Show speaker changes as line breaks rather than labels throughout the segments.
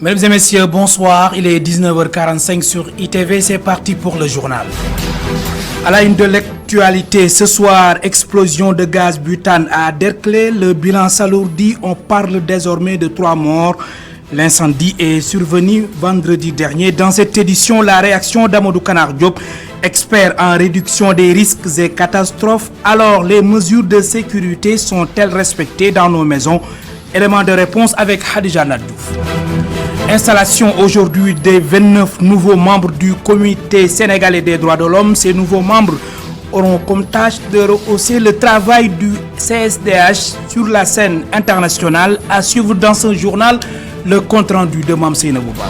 Mesdames et messieurs, bonsoir. Il est 19h45 sur ITV. C'est parti pour le journal. À la une de l'actualité, ce soir, explosion de gaz butane à Derklé. Le bilan s'alourdit. On parle désormais de 3 morts. L'incendie est survenu vendredi dernier. Dans cette édition, la réaction d'Amadou Kanar Diop, expert en réduction des risques et catastrophes. Alors, les mesures de sécurité sont-elles respectées dans nos maisons? Élément de réponse avec Hadija Nadouf. Installation aujourd'hui des 29 nouveaux membres du Comité sénégalais des droits de l'homme. Ces nouveaux membres auront comme tâche de rehausser le travail du CSDH sur la scène internationale. À suivre dans ce journal le compte-rendu de Mamseyna Bouba.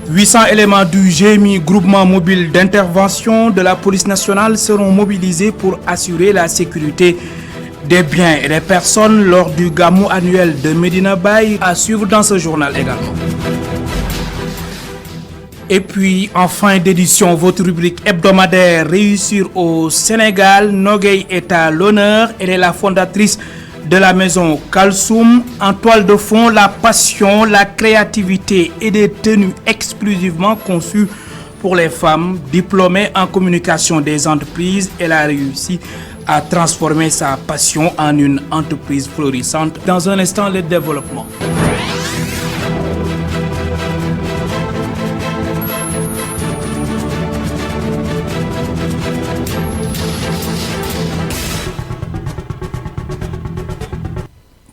800 éléments du GMI, groupement mobile d'intervention de la police nationale, seront mobilisés pour assurer la sécurité des biens et des personnes lors du Gamou annuel de Medina Baye, à suivre dans ce journal également. Et puis, en fin d'édition, votre rubrique hebdomadaire Réussir au Sénégal. Nogay est à l'honneur. Elle est la fondatrice de la maison Kalsoum. En toile de fond, la passion, la créativité et des tenues exclusivement conçues pour les femmes. Diplômée en communication des entreprises, elle a réussi à transformer sa passion en une entreprise florissante. Dans un instant, le développement.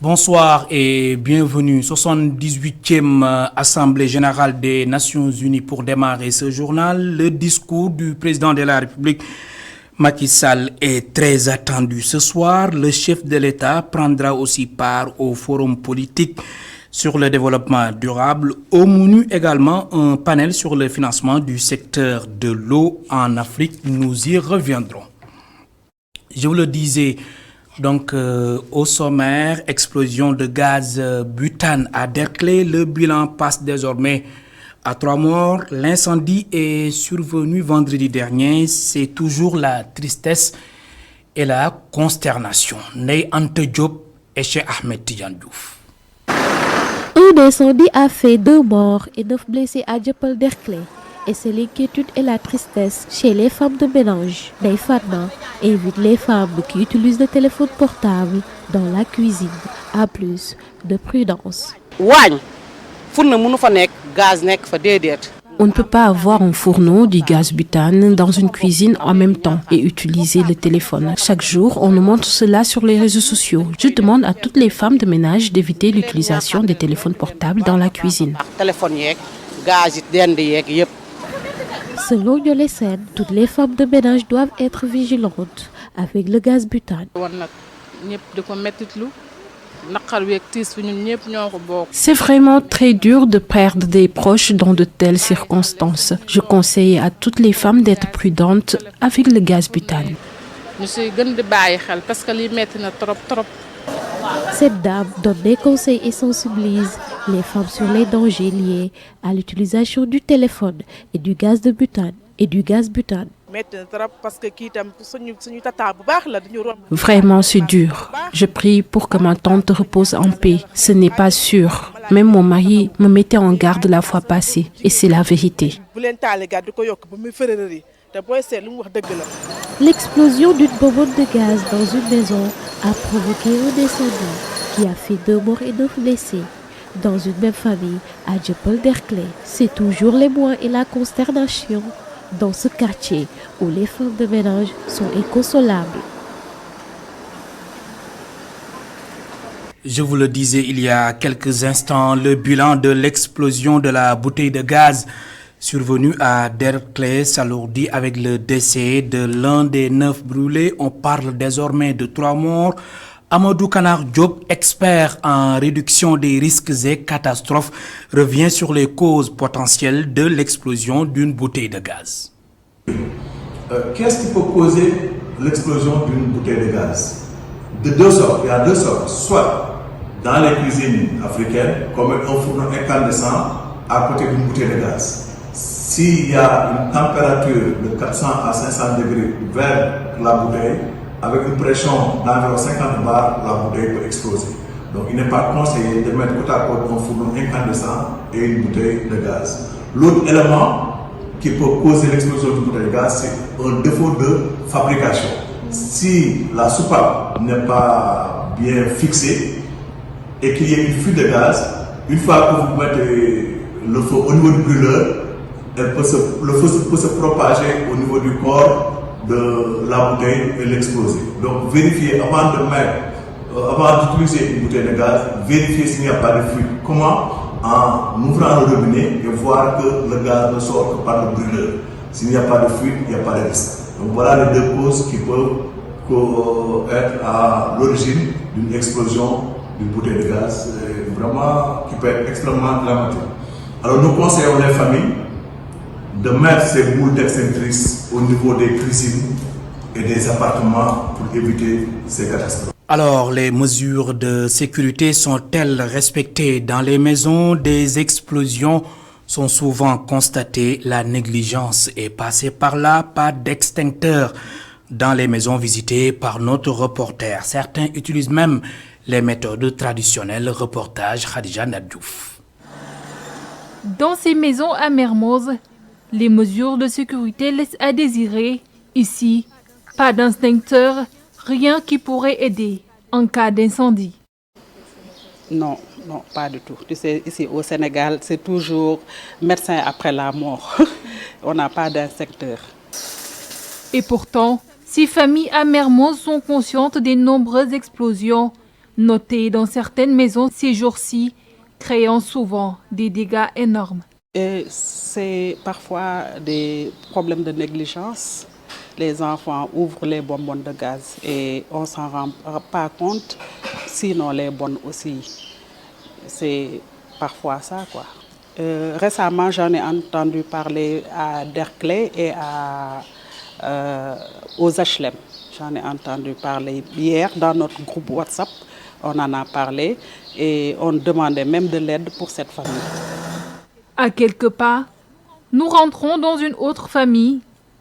Bonsoir et bienvenue. 78e Assemblée générale des Nations Unies pour démarrer ce journal. Le discours du président de la République Macky Sall est très attendu ce soir. Le chef de l'État prendra aussi part au forum politique sur le développement durable. Au menu également un panel sur le financement du secteur de l'eau en Afrique. Nous y reviendrons. Je vous le disais, donc au sommaire, explosion de gaz butane à Derklé. Le bilan passe désormais à 3 morts. L'incendie est survenu vendredi dernier. C'est toujours la tristesse et la consternation. Ney Ante Diop et Cheikh Ahmed Tidiane Diouf.
Un incendie a fait 2 morts et 9 blessés à Dieuppeul Derklé. Et c'est l'inquiétude et la tristesse chez les femmes de ménage. Ndeye Fatma invite les femmes qui utilisent le téléphone portable dans la cuisine à plus de prudence. On ne peut pas avoir un fourneau du gaz butane dans une cuisine en même temps et utiliser le téléphone. Chaque jour, on nous montre cela sur les réseaux sociaux. Je demande à toutes les femmes de ménage d'éviter l'utilisation des téléphones portables dans la cuisine. Selon Yolesen, toutes les femmes de ménage doivent être vigilantes avec le gaz butane. C'est vraiment très dur de perdre des proches dans de telles circonstances. Je conseille à toutes les femmes d'être prudentes avec le gaz butane. Cette dame donne des conseils et sensibilise les femmes sur les dangers liés à l'utilisation du téléphone et du gaz de butane Vraiment, c'est dur. Je prie pour que ma tante repose en paix. Ce n'est pas sûr. Même mon mari me mettait en garde la fois passée. Et c'est la vérité. L'explosion d'une bonbonne de gaz dans une maison a provoqué un incendie qui a fait 2 morts et 9 blessés. Dans une même famille, à Dieuppeul Derklé, c'est toujours l'émoi et la consternation dans ce quartier où les femmes de ménage sont inconsolables.
Je vous le disais il y a quelques instants, le bilan de l'explosion de la bouteille de gaz survenue à Derklé s'alourdit avec le décès de l'un des 9 brûlés. On parle désormais de 3 morts. Amadou Kanar Diop, expert en réduction des risques et catastrophes, revient sur les causes potentielles de l'explosion d'une bouteille de gaz.
Qu'est-ce qui peut causer l'explosion d'une bouteille de gaz? De 2 sortes, il y a 2 sortes. Soit dans les cuisines africaines, comme un fourneau incandescent à côté d'une bouteille de gaz. S'il y a une température de 400 à 500 degrés vers la bouteille, avec une pression d'environ 50 bars, la bouteille peut exploser. Donc il n'est pas conseillé de mettre côte à côte un fourneau incandescent et une bouteille de gaz. L'autre élément qui peut causer l'explosion d'une bouteille de gaz, c'est un défaut de fabrication. Si la soupape n'est pas bien fixée et qu'il y ait une fuite de gaz, une fois que vous mettez le feu au niveau du brûleur, le feu peut se propager au niveau du corps de la bouteille et l'exploser. Donc vérifiez avant d'utiliser une bouteille de gaz, vérifiez s'il n'y a pas de fuite. Comment? En ouvrant le robinet et voir que le gaz ne sort que par le brûleur. S'il n'y a pas de fuite, il n'y a pas de risque. Donc voilà les deux causes qui peuvent être à l'origine d'une explosion d'une bouteille de gaz, vraiment qui peut être extrêmement dramatique. Alors nous conseillons les familles de mettre ces boules d'extinctrice au niveau des cuisines et des appartements pour éviter ces catastrophes.
Alors, les mesures de sécurité sont-elles respectées dans les maisons? Des explosions sont souvent constatées. La négligence est passée par là, pas d'extincteurs dans les maisons visitées par notre reporter. Certains utilisent même les méthodes traditionnelles. Reportage Khadija Nadjouf.
Dans ces maisons à Mermoz, les mesures de sécurité laissent à désirer. Ici, pas d'extincteur, rien qui pourrait aider en cas d'incendie.
Non, pas du tout. Tu sais, ici au Sénégal, c'est toujours médecin après la mort. On n'a pas d'instincteur.
Et pourtant, ces familles à Mermoz sont conscientes des nombreuses explosions notées dans certaines maisons ces jours-ci, créant souvent des dégâts énormes.
Et c'est parfois des problèmes de négligence. Les enfants ouvrent les bonbons de gaz et on ne s'en rend pas compte, sinon les bonnes aussi. C'est parfois ça, quoi. Récemment, j'en ai entendu parler à Derklé et aux HLM. J'en ai entendu parler hier dans notre groupe WhatsApp. On en a parlé et on demandait même de l'aide pour cette famille.
À quelques pas, nous rentrons dans une autre famille.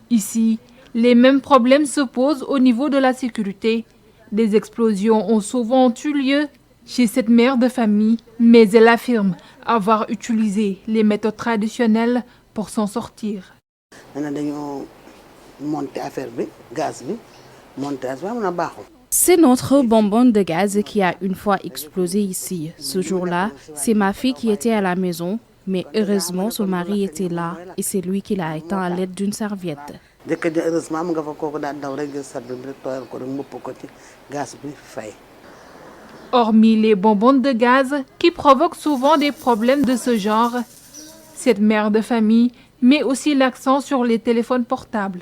Ici, les mêmes problèmes se posent au niveau de la sécurité. Des explosions ont souvent eu lieu chez cette mère de famille, mais elle affirme avoir utilisé les méthodes traditionnelles pour s'en sortir.
C'est notre bonbonne de gaz qui a une fois explosé ici. Ce jour-là, c'est ma fille qui était à la maison, mais heureusement son mari était là et c'est lui qui l'a éteint à l'aide d'une serviette.
Hormis les bonbonnes de gaz qui provoquent souvent des problèmes de ce genre, cette mère de famille met aussi l'accent sur les téléphones portables.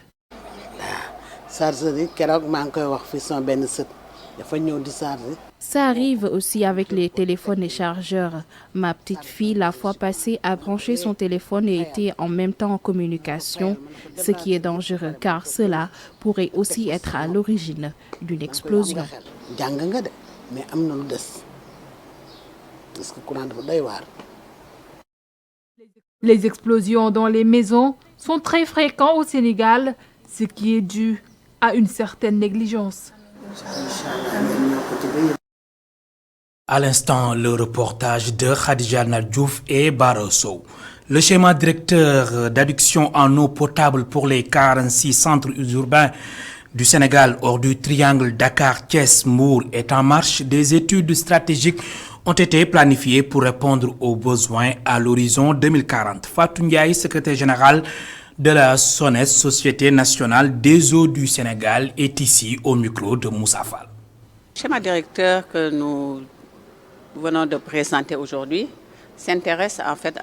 Ça arrive aussi avec les téléphones et chargeurs. Ma petite fille, la fois passée, a branché son téléphone et était en même temps en communication, ce qui est dangereux car cela pourrait aussi être à l'origine d'une explosion.
Les explosions dans les maisons sont très fréquentes au Sénégal, ce qui est dû à une certaine négligence.
À l'instant, le reportage de Khadija Nadjouf et Barosso. Le schéma directeur d'adduction en eau potable pour les 46 centres urbains du Sénégal hors du triangle Dakar-Thiès-Mbour est en marche. Des études stratégiques ont été planifiées pour répondre aux besoins à l'horizon 2040. Fatou Ndiaye, secrétaire général de la SONES, Société nationale des eaux du Sénégal, est ici au micro de Moussa Fall.
Le schéma directeur que nous venons de présenter aujourd'hui s'intéresse en fait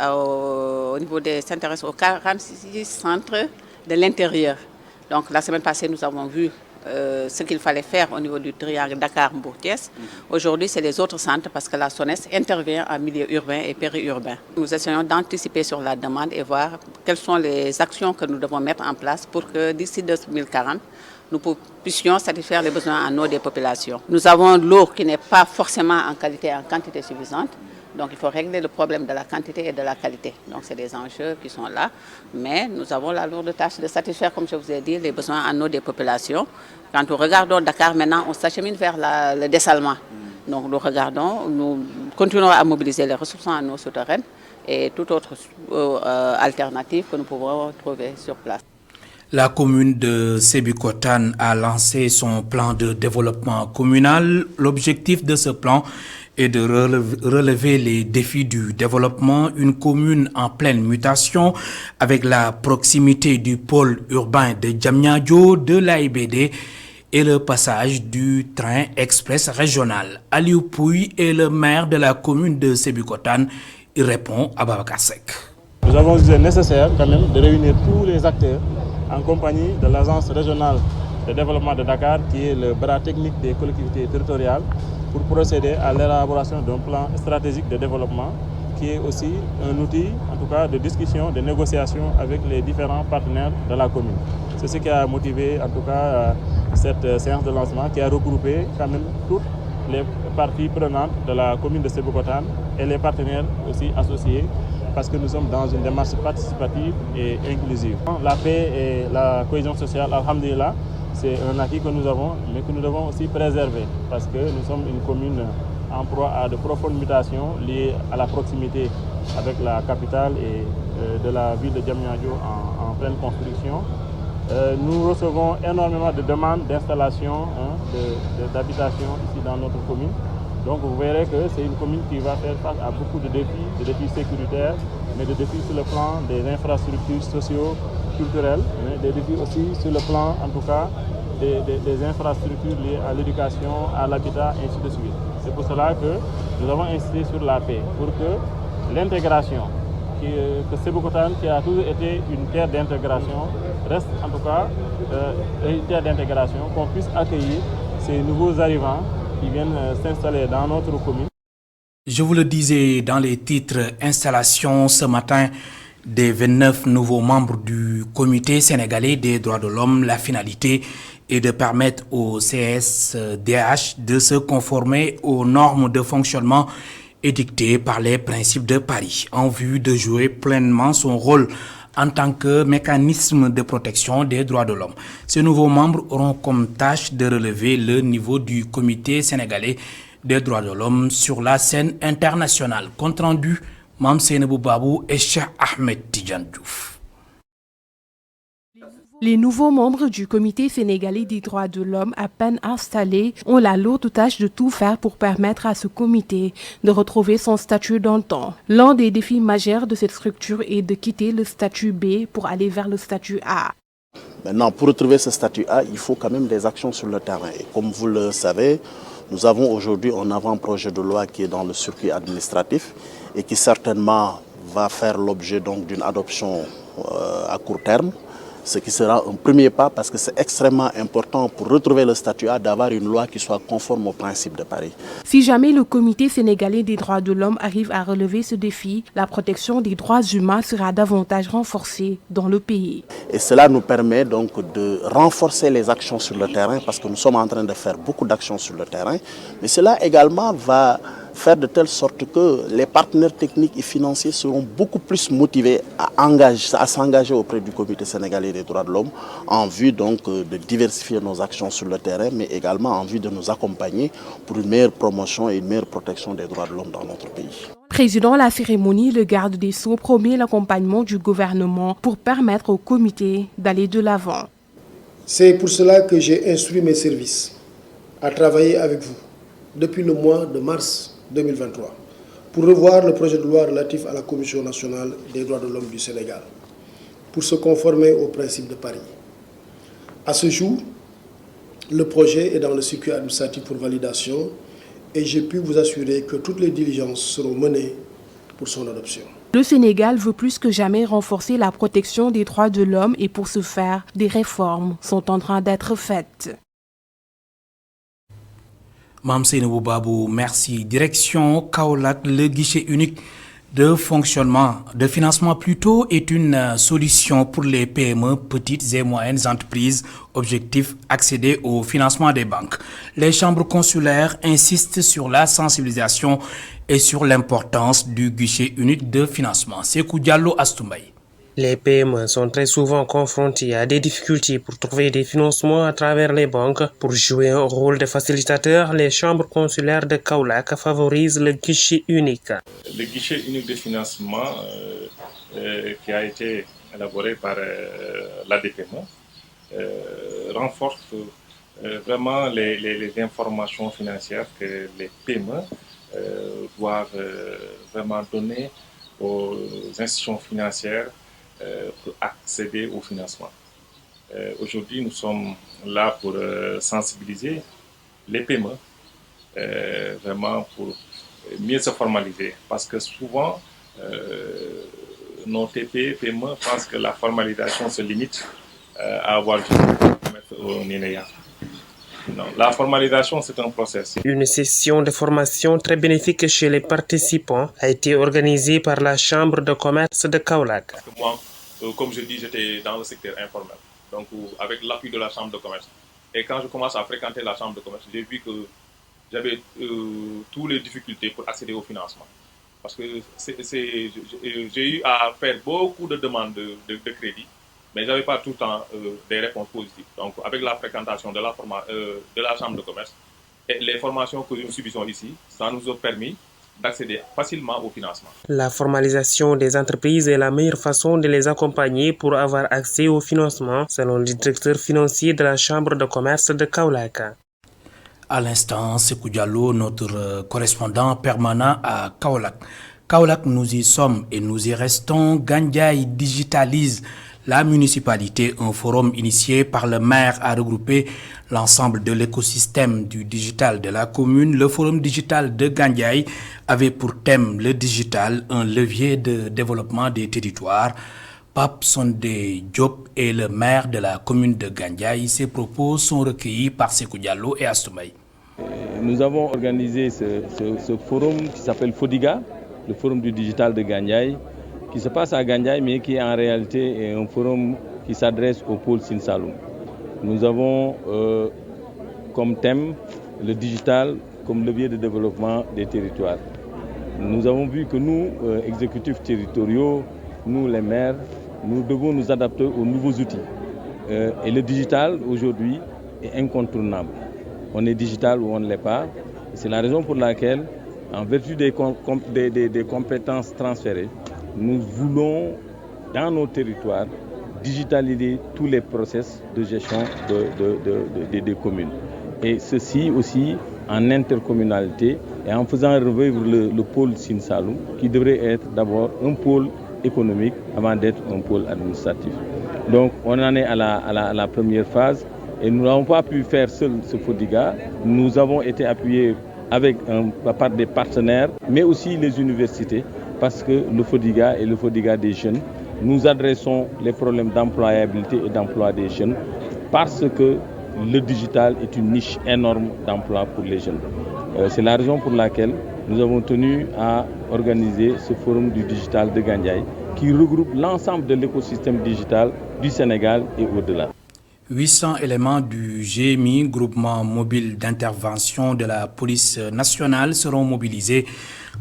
s'intéresse aux 46 centres de l'intérieur. Donc la semaine passée, nous avons vu ce qu'il fallait faire au niveau du triangle Dakar-Mbour-Thiès. Aujourd'hui, c'est les autres centres parce que la SONES intervient en milieu urbain et périurbain. Nous essayons d'anticiper sur la demande et voir quelles sont les actions que nous devons mettre en place pour que d'ici 2040, nous puissions satisfaire les besoins en eau des populations. Nous avons l'eau qui n'est pas forcément en qualité et en quantité suffisante. Donc il faut régler le problème de la quantité et de la qualité. Donc c'est des enjeux qui sont là. Mais nous avons la lourde tâche de satisfaire, comme je vous ai dit, les besoins en eau des populations. Quand nous regardons Dakar maintenant, on s'achemine vers le dessalement. Donc nous regardons, nous continuons à mobiliser les ressources en eau souterraine et toute autre alternative que nous pouvons trouver sur place.
La commune de Sébikotane a lancé son plan de développement communal. L'objectif de ce plan est de relever les défis du développement. Une commune en pleine mutation avec la proximité du pôle urbain de Diamniadio, de l'AIBD et le passage du train express régional. Aliou Pouy est le maire de la commune de Sébikotane. Il répond à Babacar Seck.
Nous avons jugé nécessaire quand même de réunir tous les acteurs en compagnie de l'Agence régionale de développement de Dakar, qui est le bras technique des collectivités territoriales, pour procéder à l'élaboration d'un plan stratégique de développement, qui est aussi un outil, en tout cas, de discussion, de négociation avec les différents partenaires de la commune. C'est ce qui a motivé, en tout cas, cette séance de lancement, qui a regroupé quand même toutes les parties prenantes de la commune de Sébikotane et les partenaires aussi associés, parce que nous sommes dans une démarche participative et inclusive. La paix et la cohésion sociale, alhamdulillah, c'est un acquis que nous avons, mais que nous devons aussi préserver, parce que nous sommes une commune en proie à de profondes mutations liées à la proximité avec la capitale et de la ville de Diamniadio en pleine construction. Nous recevons énormément de demandes d'installation, d'habitation ici dans notre commune. Donc vous verrez que c'est une commune qui va faire face à beaucoup de défis sécuritaires, mais de défis sur le plan des infrastructures socio-culturelles, mais des défis aussi sur le plan, en tout cas, des infrastructures liées à l'éducation, à l'habitat, ainsi de suite. C'est pour cela que nous avons insisté sur la paix, pour que l'intégration, que Sébikotane, qui a toujours été une terre d'intégration, reste en tout cas une terre d'intégration, qu'on puisse accueillir ces nouveaux arrivants qui viennent s'installer dans notre commune.
Je vous le disais dans les titres, installation ce matin des 29 nouveaux membres du Comité sénégalais des droits de l'homme. La finalité est de permettre au CSDH de se conformer aux normes de fonctionnement édictées par les principes de Paris, en vue de jouer pleinement son rôle en tant que mécanisme de protection des droits de l'homme. Ces nouveaux membres auront comme tâche de relever le niveau du Comité sénégalais des droits de l'homme sur la scène internationale. Compte rendu, Mam Seynabou Babou et Cheikh Ahmed Tidiane Diouf.
Les nouveaux membres du Comité sénégalais des droits de l'homme, à peine installés, ont la lourde tâche de tout faire pour permettre à ce comité de retrouver son statut d'antan. L'un des défis majeurs de cette structure est de quitter le statut B pour aller vers le statut A.
Maintenant, pour retrouver ce statut A, il faut quand même des actions sur le terrain. Et comme vous le savez, nous avons aujourd'hui un avant-projet de loi qui est dans le circuit administratif et qui certainement va faire l'objet donc d'une adoption à court terme. Ce qui sera un premier pas parce que c'est extrêmement important pour retrouver le statut A d'avoir une loi qui soit conforme aux principes de Paris.
Si jamais le Comité sénégalais des droits de l'homme arrive à relever ce défi, la protection des droits humains sera davantage renforcée dans le pays.
Et cela nous permet donc de renforcer les actions sur le terrain parce que nous sommes en train de faire beaucoup d'actions sur le terrain. Mais cela également va faire de telle sorte que les partenaires techniques et financiers seront beaucoup plus motivés à s'engager auprès du Comité sénégalais des droits de l'homme en vue donc de diversifier nos actions sur le terrain, mais également en vue de nous accompagner pour une meilleure promotion et une meilleure protection des droits de l'homme dans notre pays.
Président de la cérémonie, le garde des Sceaux promet l'accompagnement du gouvernement pour permettre au comité d'aller de l'avant.
C'est pour cela que j'ai instruit mes services à travailler avec vous depuis le mois de mars 2023 pour revoir le projet de loi relatif à la Commission nationale des droits de l'homme du Sénégal pour se conformer aux principes de Paris. À ce jour, le projet est dans le circuit administratif pour validation et j'ai pu vous assurer que toutes les diligences seront menées pour son adoption.
Le Sénégal veut plus que jamais renforcer la protection des droits de l'homme et pour ce faire, des réformes sont en train d'être faites.
Mam Seynabou Babou, merci. Direction Kaolack, le guichet unique de financement plutôt, est une solution pour les PME, petites et moyennes entreprises. Objectif, accéder au financement des banques. Les chambres consulaires insistent sur la sensibilisation et sur l'importance du guichet unique de financement. Sékou Diallo Astumbaye.
Les PME sont très souvent confrontés à des difficultés pour trouver des financements à travers les banques. Pour jouer un rôle de facilitateur, les chambres consulaires de Kaolack favorisent le guichet unique.
Le guichet unique de financement qui a été élaboré par l'ADPME renforce vraiment les informations financières que les PME doivent vraiment donner aux institutions financières pour accéder au financement. Aujourd'hui, nous sommes là pour sensibiliser les PME, vraiment pour mieux se formaliser. Parce que souvent, nos TPE, PME pensent que la formalisation se limite à avoir juste au NINEA. Non, la formalisation, c'est un processus.
Une session de formation très bénéfique chez les participants a été organisée par la Chambre de commerce de Kaolack.
Parce que moi, comme je dis, j'étais dans le secteur informel, donc avec l'appui de la Chambre de commerce. Et quand je commence à fréquenter la Chambre de commerce, j'ai vu que j'avais toutes les difficultés pour accéder au financement. Parce que j'ai eu à faire beaucoup de demandes de crédit, mais je n'avais pas tout le temps des réponses positives. Donc, avec la fréquentation de la Chambre de commerce et les formations que nous subissons ici, ça nous a permis d'accéder facilement au financement.
La formalisation des entreprises est la meilleure façon de les accompagner pour avoir accès au financement, selon le directeur financier de la Chambre de commerce de Kaolack.
À l'instant, Sekou Diallo, notre correspondant permanent à Kaolack. Kaolack, nous y sommes et nous y restons. Gandiaye digitalise la municipalité. Un forum initié par le maire a regroupé l'ensemble de l'écosystème du digital de la commune. Le forum digital de Gandiaye avait pour thème le digital, un levier de développement des territoires. Pape Sondé Diop est le maire de la commune de Gandiaye. Ses propos sont recueillis par Sekou Diallo et Astoumaï.
Nous avons organisé ce forum qui s'appelle FODIGA, le forum du digital de Gandiaye, qui se passe à Gandiaye, mais qui en réalité est un forum qui s'adresse au pôle Sine Saloum. Nous avons comme thème le digital comme levier de développement des territoires. Nous avons vu que nous, exécutifs territoriaux, nous les maires, nous devons nous adapter aux nouveaux outils. Et le digital aujourd'hui est incontournable. On est digital ou on ne l'est pas. C'est la raison pour laquelle, en vertu des compétences transférées, nous voulons, dans nos territoires, digitaliser tous les process de gestion des communes. Et ceci aussi en intercommunalité et en faisant revivre le pôle Sine Saloum, qui devrait être d'abord un pôle économique avant d'être un pôle administratif. Donc on en est à la première phase et nous n'avons pas pu faire seul ce FODIGA. Nous avons été appuyés par des partenaires, mais aussi les universités, parce que le FODIGA est le FODIGA des jeunes. Nous adressons les problèmes d'employabilité et d'emploi des jeunes parce que le digital est une niche énorme d'emploi pour les jeunes. C'est la raison pour laquelle nous avons tenu à organiser ce forum du digital de Gandiaye qui regroupe l'ensemble de l'écosystème digital du Sénégal et au-delà.
800 éléments du GMI, groupement mobile d'intervention de la police nationale, seront mobilisés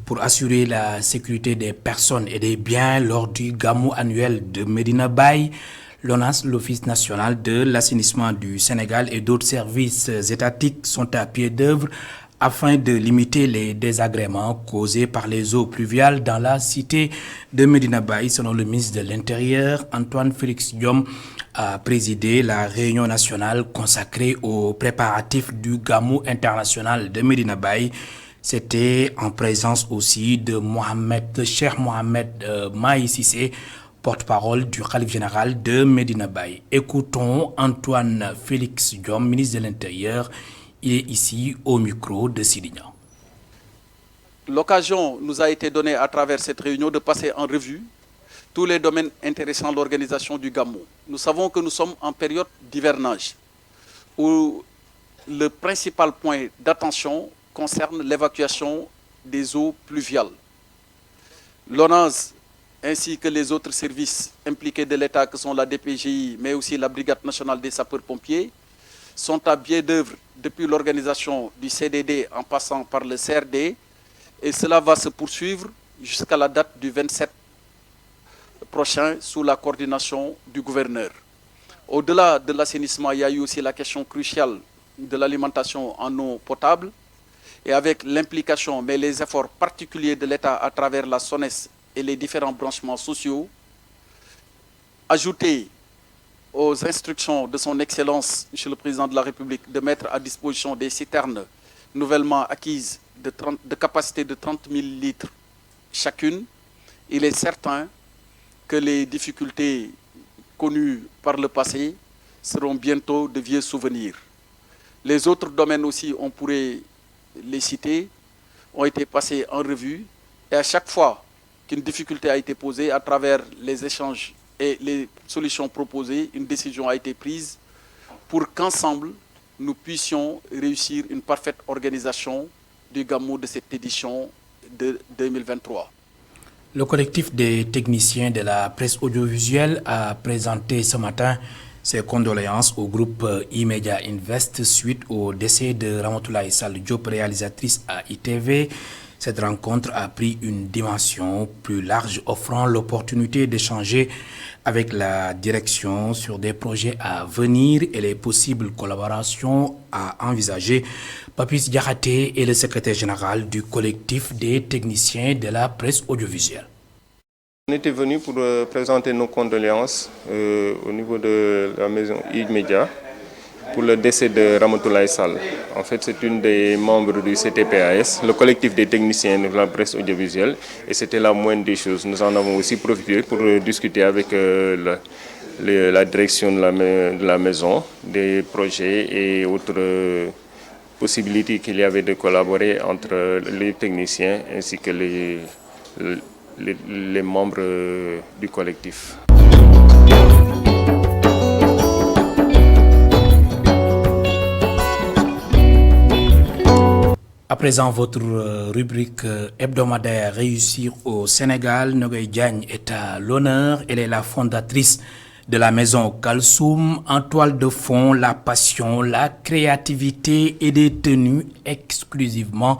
pour assurer la sécurité des personnes et des biens lors du Gamou annuel de Medina Baye. L'ONAS, l'Office national de l'assainissement du Sénégal et d'autres services étatiques sont à pied d'œuvre afin de limiter les désagréments causés par les eaux pluviales dans la cité de Medina Baye. Selon le ministre de l'Intérieur, Antoine Félix Diome a présidé la réunion nationale consacrée aux préparatifs du Gamou international de Medina Baye. C'était en présence aussi de Cheikh Mohamed Maï Cissé, porte-parole du Khalife général de Medina Baye. Écoutons Antoine Félix Diome, ministre de l'Intérieur. Il est ici au micro de Sidignan.
L'occasion nous a été donnée à travers cette réunion de passer en revue tous les domaines intéressant l'organisation du Gamou. Nous savons que nous sommes en période d'hivernage où le principal point d'attention concerne l'évacuation des eaux pluviales. L'ONAS ainsi que les autres services impliqués de l'État que sont la DPGI mais aussi la Brigade nationale des sapeurs-pompiers sont à pied d'œuvre depuis l'organisation du CDD en passant par le CRD et cela va se poursuivre jusqu'à la date du 27 prochain sous la coordination du gouverneur. Au-delà de l'assainissement, il y a eu aussi la question cruciale de l'alimentation en eau potable et avec l'implication, mais les efforts particuliers de l'État à travers la SONES et les différents branchements sociaux, ajoutés aux instructions de son Excellence, Monsieur le Président de la République, de mettre à disposition des citernes nouvellement acquises de capacité de 30 000 litres chacune, il est certain que les difficultés connues par le passé seront bientôt de vieux souvenirs. Les autres domaines aussi, on pourrait les citer, ont été passés en revue et à chaque fois qu'une difficulté a été posée à travers les échanges et les solutions proposées, une décision a été prise pour qu'ensemble, nous puissions réussir une parfaite organisation du Gamou de cette édition de 2023.
Le collectif des techniciens de la presse audiovisuelle a présenté ce matin ses condoléances au groupe E-Media Invest suite au décès de Ramatoulaye Sall Diop, réalisatrice à ITV. Cette rencontre a pris une dimension plus large, offrant l'opportunité d'échanger avec la direction sur des projets à venir et les possibles collaborations à envisager. Papis Diakhaté est le secrétaire général du collectif des techniciens de la presse audiovisuelle.
On était venu pour présenter nos condoléances au niveau de la maison E-Media pour le décès de Ramatoulaye Sall. En fait, c'est une des membres du CTPAS, le collectif des techniciens de la presse audiovisuelle, et c'était la moindre des choses. Nous en avons aussi profité pour discuter avec la direction de la maison, des projets et autres possibilités qu'il y avait de collaborer entre les techniciens ainsi que les membres du collectif.
À présent, votre rubrique hebdomadaire Réussir au Sénégal. Nogoy Diagne est à l'honneur. Elle est la fondatrice de la maison Kalsoum. En toile de fond, la passion, la créativité et des tenues exclusivement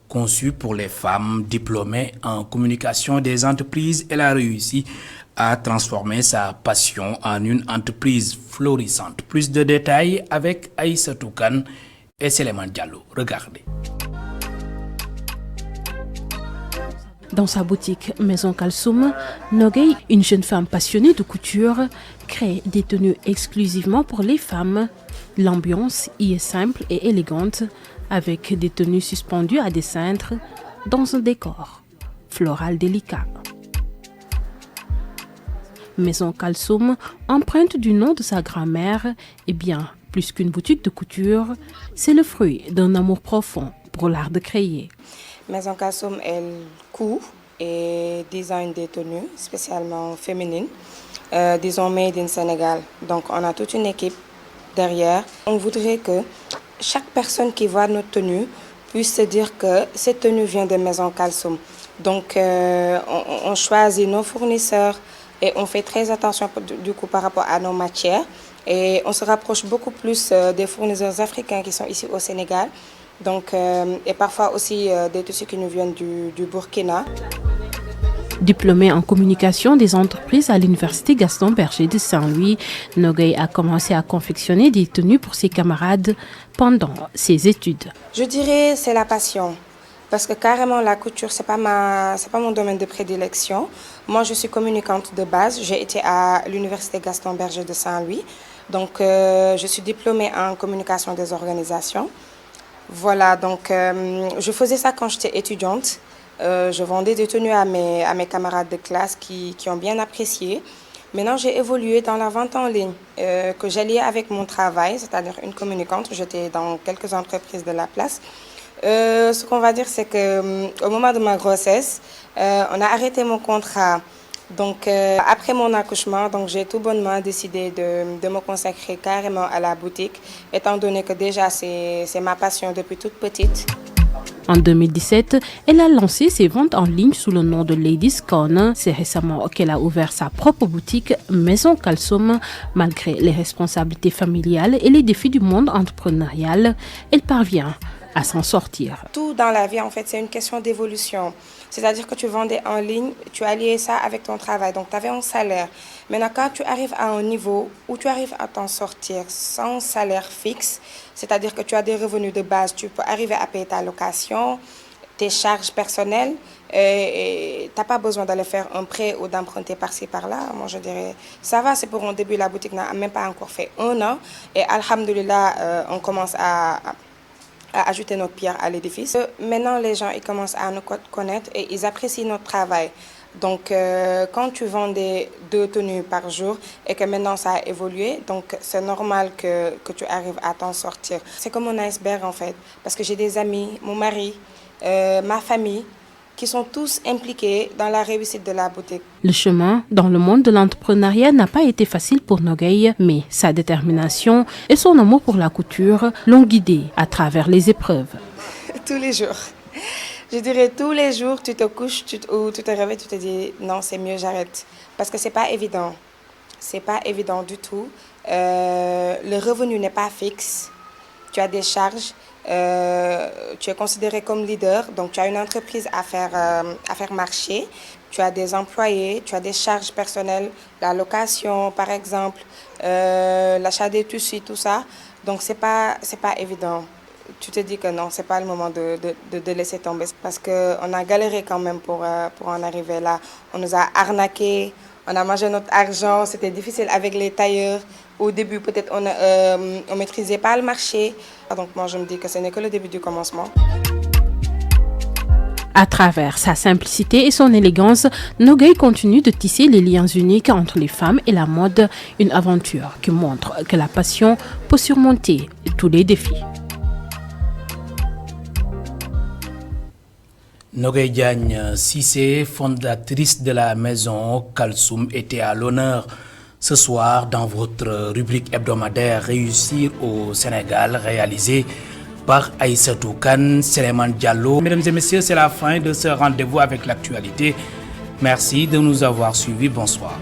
conçues pour les femmes diplômées en communication des entreprises. Elle a réussi à transformer sa passion en une entreprise florissante. Plus de détails avec Aïssatou Kane et Seleman Diallo. Regardez.
Dans sa boutique Maison Kalsoum, Nogueï, une jeune femme passionnée de couture, crée des tenues exclusivement pour les femmes. L'ambiance y est simple et élégante, avec des tenues suspendues à des cintres dans un décor floral délicat. Maison Kalsoum, empreinte du nom de sa grand-mère, est bien plus qu'une boutique de couture, c'est le fruit d'un amour profond pour l'art de créer.
Maison Kalsoum, elle coud et design des tenues, spécialement féminines, disons made in Sénégal. Donc on a toute une équipe derrière. On voudrait que chaque personne qui voit notre tenue puisse se dire que cette tenue vient de Maison Kalsoum. Donc on choisit nos fournisseurs et on fait très attention du coup par rapport à nos matières. Et on se rapproche beaucoup plus des fournisseurs africains qui sont ici au Sénégal. Donc, et parfois aussi des tissus qui nous viennent du Burkina.
Diplômée en communication des entreprises à l'université Gaston Berger de Saint-Louis, Nogueï a commencé à confectionner des tenues pour ses camarades pendant ses études.
Je dirais c'est la passion. Parce que carrément la couture, c'est pas mon domaine de prédilection. Moi, je suis communicante de base. J'ai été à l'université Gaston Berger de Saint-Louis. Donc, je suis diplômée en communication des organisations. Voilà, donc je faisais ça quand j'étais étudiante. Je vendais des tenues à mes camarades de classe qui ont bien apprécié. Maintenant, j'ai évolué dans la vente en ligne que j'alliais avec mon travail, c'est-à-dire une communicante. J'étais dans quelques entreprises de la place. Ce qu'on va dire, c'est qu'au moment de ma grossesse, on a arrêté mon contrat. Donc, après mon accouchement, j'ai tout bonnement décidé de me consacrer carrément à la boutique, étant donné que déjà c'est ma passion depuis toute petite.
En 2017, elle a lancé ses ventes en ligne sous le nom de Ladies Corner. C'est récemment qu'elle a ouvert sa propre boutique Maison Kalsoum. Malgré les responsabilités familiales et les défis du monde entrepreneurial, elle parvient à s'en sortir.
Tout dans la vie, en fait, c'est une question d'évolution. C'est-à-dire que tu vendais en ligne, tu as lié ça avec ton travail, donc tu avais un salaire. Maintenant, quand tu arrives à un niveau où tu arrives à t'en sortir sans salaire fixe, c'est-à-dire que tu as des revenus de base, tu peux arriver à payer ta location, tes charges personnelles, et tu n'as pas besoin d'aller faire un prêt ou d'emprunter par-ci, par-là. Moi, je dirais, ça va, c'est pour un début, la boutique n'a même pas encore fait 1 an. Et alhamdoulilah, on commence à ajouter notre pierre à l'édifice. Maintenant, les gens ils commencent à nous connaître et ils apprécient notre travail. Donc, quand tu vends 2 tenues par jour et que maintenant ça a évolué, donc c'est normal que tu arrives à t'en sortir. C'est comme un iceberg en fait, parce que j'ai des amis, mon mari, ma famille, qui sont tous impliqués dans la réussite de la boutique.
Le chemin dans le monde de l'entrepreneuriat n'a pas été facile pour Nogaye, mais sa détermination et son amour pour la couture l'ont guidé à travers les épreuves.
Tous les jours. Je dirais tous les jours, tu te couches ou tu te réveilles, tu te dis non, c'est mieux, j'arrête. Parce que c'est pas évident. C'est pas évident du tout. Le revenu n'est pas fixe. Tu as des charges. Tu es considéré comme leader, donc tu as une entreprise à faire marcher, tu as des employés, tu as des charges personnelles, la location par exemple, l'achat des tissus, tout ça. Donc c'est pas évident. Tu te dis que non, c'est pas le moment de laisser tomber parce qu'on a galéré quand même pour en arriver là. On nous a arnaqués, on a mangé notre argent, c'était difficile avec les tailleurs. Au début, peut-être, on ne maîtrisait pas le marché. Donc, moi, je me dis que ce n'est que le début du commencement.
À travers sa simplicité et son élégance, Nogaye continue de tisser les liens uniques entre les femmes et la mode, une aventure qui montre que la passion peut surmonter tous les défis.
Nogaye Diagne Cissé, fondatrice de la maison Kalsoum, était à l'honneur ce soir dans votre rubrique hebdomadaire Réussir au Sénégal, réalisée par Aïssatou Kane, Souleymane Diallo. Mesdames et messieurs, c'est la fin de ce rendez-vous avec l'actualité. Merci de nous avoir suivis. Bonsoir.